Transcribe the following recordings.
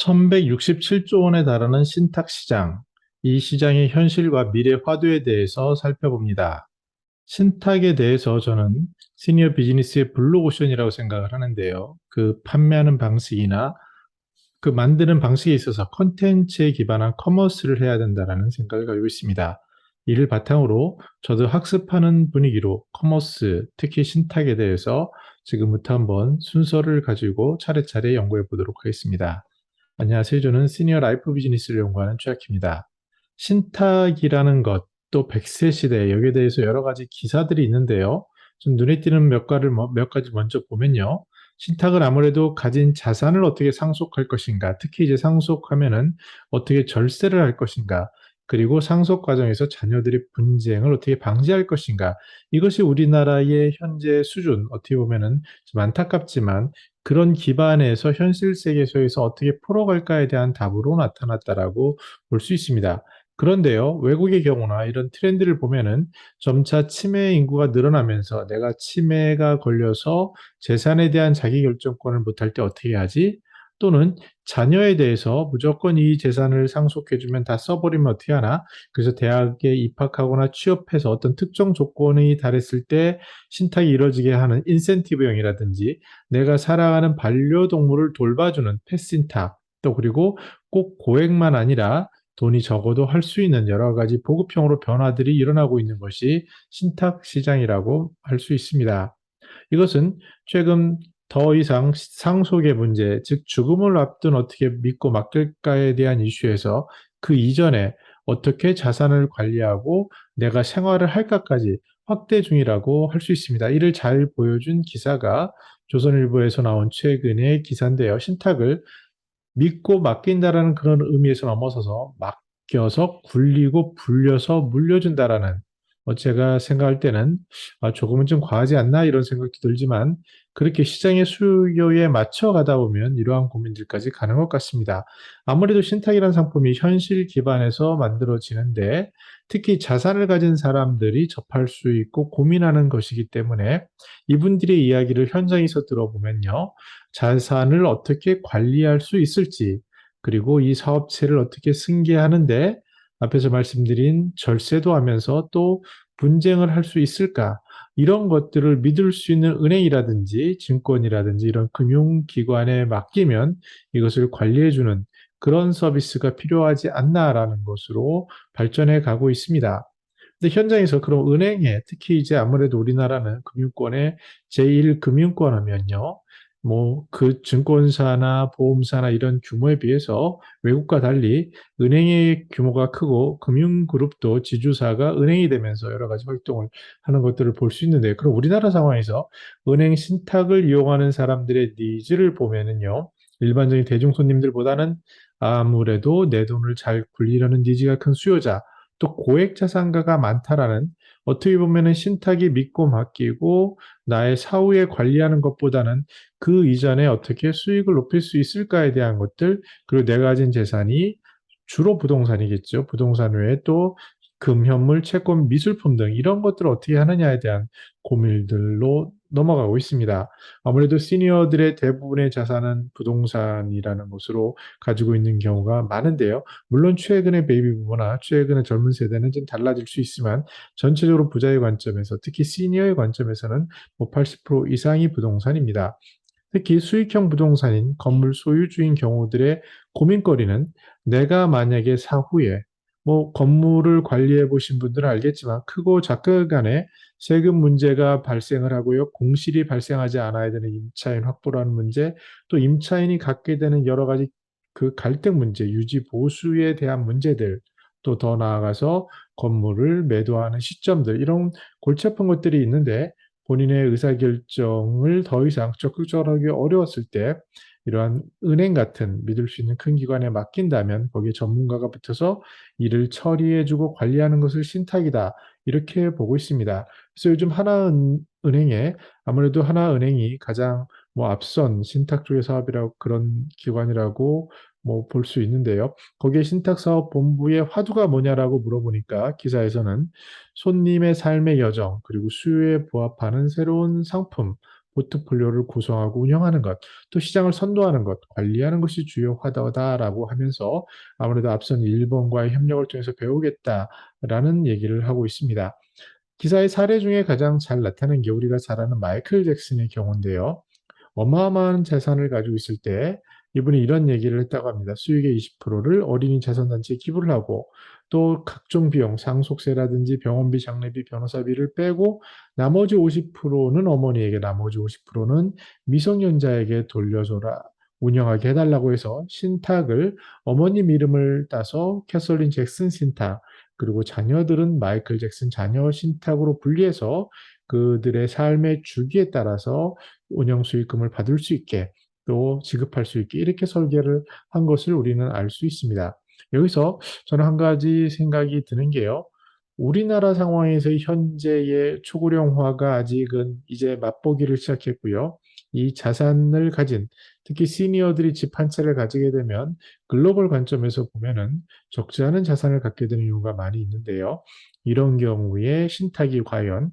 1167조 원에 달하는 신탁 시장, 이 시장의 현실과 미래 화두에 대해서 살펴봅니다. 신탁에 대해서 저는 시니어 비즈니스의 블루오션이라고 생각을 하는데요. 그 판매하는 방식이나 그 만드는 방식에 있어서 컨텐츠에 기반한 커머스를 해야 된다라는 생각을 가지고 있습니다. 이를 바탕으로 저도 학습하는 분위기로 커머스, 특히 신탁에 대해서 지금부터 한번 순서를 가지고 차례차례 연구해 보도록 하겠습니다. 안녕하세요. 저는 시니어 라이프 비즈니스를 연구하는 최학입니다. 신탁이라는 것, 또 100세 시대, 여기에 대해서 여러 가지 기사들이 있는데요. 좀 눈에 띄는 몇 가지 먼저 보면요. 신탁은 아무래도 가진 자산을 어떻게 상속할 것인가, 특히 이제 상속하면은 어떻게 절세를 할 것인가, 그리고 상속 과정에서 자녀들의 분쟁을 어떻게 방지할 것인가, 이것이 우리나라의 현재 수준, 어떻게 보면은 좀 안타깝지만 그런 기반에서 현실 세계에서 어떻게 풀어갈까에 대한 답으로 나타났다라고 볼 수 있습니다. 그런데요, 외국의 경우나 이런 트렌드를 보면은 점차 치매 인구가 늘어나면서 내가 치매가 걸려서 재산에 대한 자기결정권을 못할 때 어떻게 하지? 또는 자녀에 대해서 무조건 이 재산을 상속해주면 다 써버리면 어떻게 하나? 그래서 대학에 입학하거나 취업해서 어떤 특정 조건이 달했을 때 신탁이 이루어지게 하는 인센티브형이라든지 내가 사랑하는 반려동물을 돌봐주는 펫신탁, 또 그리고 꼭 고액만 아니라 돈이 적어도 할 수 있는 여러 가지 보급형으로 변화들이 일어나고 있는 것이 신탁 시장이라고 할 수 있습니다. 이것은 최근 더 이상 상속의 문제, 즉 죽음을 앞둔 어떻게 믿고 맡길까에 대한 이슈에서 그 이전에 어떻게 자산을 관리하고 내가 생활을 할까까지 확대 중이라고 할 수 있습니다. 이를 잘 보여준 기사가 조선일보에서 나온 최근의 기사인데요. 신탁을 믿고 맡긴다라는 그런 의미에서 넘어서서 맡겨서 굴리고 불려서 물려준다라는 제가 생각할 때는 조금은 좀 과하지 않나 이런 생각도 들지만 그렇게 시장의 수요에 맞춰 가다 보면 이러한 고민들까지 가는 것 같습니다. 아무래도 신탁이라는 상품이 현실 기반에서 만들어지는데 특히 자산을 가진 사람들이 접할 수 있고 고민하는 것이기 때문에 이분들의 이야기를 현장에서 들어보면요. 자산을 어떻게 관리할 수 있을지, 그리고 이 사업체를 어떻게 승계하는데 앞에서 말씀드린 절세도 하면서 또 분쟁을 할 수 있을까? 이런 것들을 믿을 수 있는 은행이라든지 증권이라든지 이런 금융기관에 맡기면 이것을 관리해주는 그런 서비스가 필요하지 않나라는 것으로 발전해 가고 있습니다. 근데 현장에서 그런 은행에 특히 이제 아무래도 우리나라는 금융권의 제1금융권 하면요. 뭐 그 증권사나 보험사나 이런 규모에 비해서 외국과 달리 은행의 규모가 크고 금융그룹도 지주사가 은행이 되면서 여러 가지 활동을 하는 것들을 볼 수 있는데 그럼 우리나라 상황에서 은행 신탁을 이용하는 사람들의 니즈를 보면은요. 일반적인 대중 손님들보다는 아무래도 내 돈을 잘 굴리려는 니즈가 큰 수요자 또 고액 자산가가 많다라는 어떻게 보면은 신탁이 믿고 맡기고 나의 사후에 관리하는 것보다는 그 이전에 어떻게 수익을 높일 수 있을까에 대한 것들, 그리고 내가 가진 재산이 주로 부동산이겠죠. 부동산 외에 또 금현물, 채권, 미술품 등 이런 것들을 어떻게 하느냐에 대한 고민들로 넘어가고 있습니다. 아무래도 시니어들의 대부분의 자산은 부동산이라는 것으로 가지고 있는 경우가 많은데요. 물론 최근의 베이비 부모나 최근의 젊은 세대는 좀 달라질 수 있지만 전체적으로 부자의 관점에서 특히 시니어의 관점에서는 뭐 80% 이상이 부동산입니다. 특히 수익형 부동산인 건물 소유주인 경우들의 고민거리는 내가 만약에 사후에 뭐 건물을 관리해 보신 분들은 알겠지만 크고 작게 간에 세금 문제가 발생을 하고요. 공실이 발생하지 않아야 되는 임차인 확보라는 문제, 또 임차인이 갖게 되는 여러 가지 그 갈등 문제, 유지 보수에 대한 문제들, 또 더 나아가서 건물을 매도하는 시점들, 이런 골치 아픈 것들이 있는데 본인의 의사결정을 더 이상 적극적으로 하기 어려웠을 때 이러한 은행 같은 믿을 수 있는 큰 기관에 맡긴다면 거기에 전문가가 붙어서 이를 처리해주고 관리하는 것을 신탁이다. 이렇게 보고 있습니다. 그래서 요즘 하나은행에 아무래도 하나은행이 가장 뭐 앞선 신탁 쪽의 사업이라고 그런 기관이라고 뭐 볼 수 있는데요. 거기에 신탁사업본부의 화두가 뭐냐라고 물어보니까 기사에서는 손님의 삶의 여정, 그리고 수요에 부합하는 새로운 상품, 포트폴리오를 구성하고 운영하는 것, 또 시장을 선도하는 것, 관리하는 것이 주요하다라고 하면서 아무래도 앞선 일본과의 협력을 통해서 배우겠다라는 얘기를 하고 있습니다. 기사의 사례 중에 가장 잘 나타낸 게 우리가 잘 아는 마이클 잭슨의 경우인데요. 어마어마한 재산을 가지고 있을 때 이분이 이런 얘기를 했다고 합니다. 수익의 20%를 어린이 자선단체에 기부를 하고 또 각종 비용, 상속세라든지 병원비, 장례비, 변호사비를 빼고 나머지 50%는 어머니에게, 나머지 50%는 미성년자에게 돌려줘라. 운영하게 해달라고 해서 신탁을 어머님 이름을 따서 캐서린 잭슨 신탁, 그리고 자녀들은 마이클 잭슨 자녀 신탁으로 분리해서 그들의 삶의 주기에 따라서 운영 수익금을 받을 수 있게 또 지급할 수 있게 이렇게 설계를 한 것을 우리는 알 수 있습니다. 여기서 저는 한 가지 생각이 드는 게요. 우리나라 상황에서의 현재의 초고령화가 아직은 이제 맛보기를 시작했고요. 이 자산을 가진 특히 시니어들이 집 한 채를 가지게 되면 글로벌 관점에서 보면은 적지 않은 자산을 갖게 되는 이유가 많이 있는데요. 이런 경우에 신탁이 과연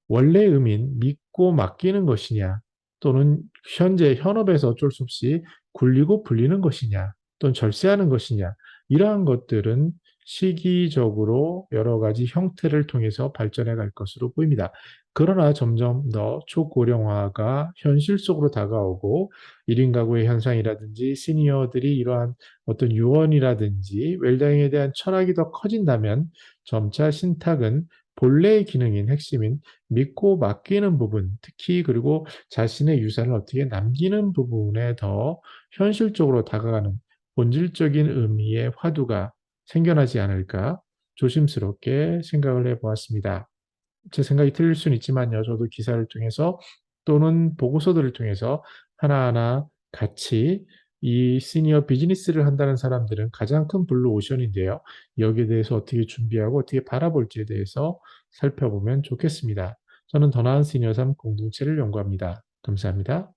원래 의미인 믿고 맡기는 것이냐, 또는 현재 현업에서 어쩔 수 없이 굴리고 불리는 것이냐, 또는 절세하는 것이냐, 이러한 것들은 시기적으로 여러 가지 형태를 통해서 발전해 갈 것으로 보입니다. 그러나 점점 더 초고령화가 현실 속으로 다가오고 1인 가구의 현상이라든지 시니어들이 이러한 어떤 유언이라든지 웰다잉에 대한 철학이 더 커진다면 점차 신탁은 본래의 기능인 핵심인 믿고 맡기는 부분, 특히 그리고 자신의 유산을 어떻게 남기는 부분에 더 현실적으로 다가가는 본질적인 의미의 화두가 생겨나지 않을까 조심스럽게 생각을 해보았습니다. 제 생각이 틀릴 수는 있지만요. 저도 기사를 통해서 또는 보고서들을 통해서 하나하나 같이 이 시니어 비즈니스를 한다는 사람들은 가장 큰 블루 오션인데요. 여기에 대해서 어떻게 준비하고 어떻게 바라볼지에 대해서 살펴보면 좋겠습니다. 저는 더 나은 시니어 삶 공동체를 연구합니다. 감사합니다.